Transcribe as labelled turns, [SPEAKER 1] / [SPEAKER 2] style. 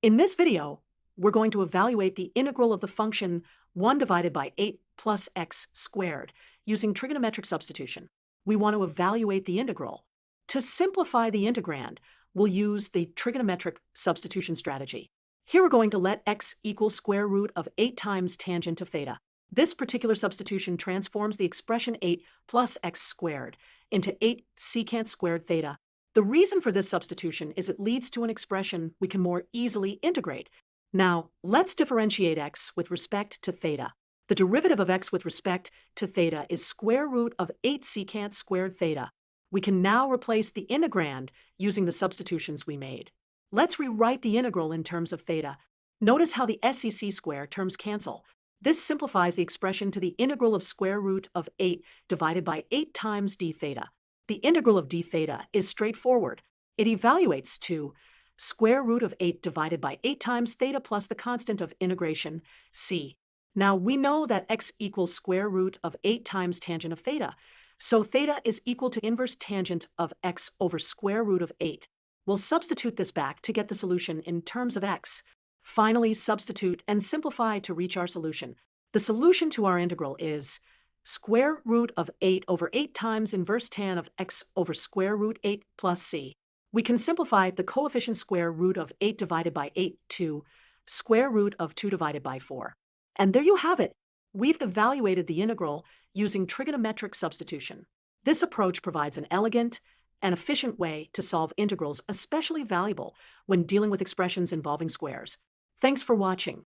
[SPEAKER 1] In this video, we're going to evaluate the integral of the function 1 divided by 8 plus x squared using trigonometric substitution. We want to evaluate the integral. To simplify the integrand, we'll use the trigonometric substitution strategy. Here we're going to let x equal square root of 8 times tangent of theta. This particular substitution transforms the expression 8 plus x squared into 8 secant squared theta. The reason for this substitution is it leads to an expression we can more easily integrate. Now, let's differentiate x with respect to theta. The derivative of x with respect to theta is square root of 8 secant squared theta. We can now replace the integrand using the substitutions we made. Let's rewrite the integral in terms of theta. Notice how the sec² terms cancel. This simplifies the expression to the integral of square root of 8 divided by 8 times d theta. The integral of d theta is straightforward. It evaluates to square root of 8 divided by 8 times theta plus the constant of integration, c. Now we know that x equals square root of 8 times tangent of theta, so theta is equal to inverse tangent of x over square root of 8. We'll substitute this back to get the solution in terms of x. Finally, substitute and simplify to reach our solution. The solution to our integral is square root of 8 over 8 times inverse tan of x over square root 8 plus c. We can simplify the coefficient square root of 8 divided by 8 to square root of 2 divided by 4. And there you have it. We've evaluated the integral using trigonometric substitution. This approach provides an elegant and efficient way to solve integrals, especially valuable when dealing with expressions involving squares. Thanks for watching.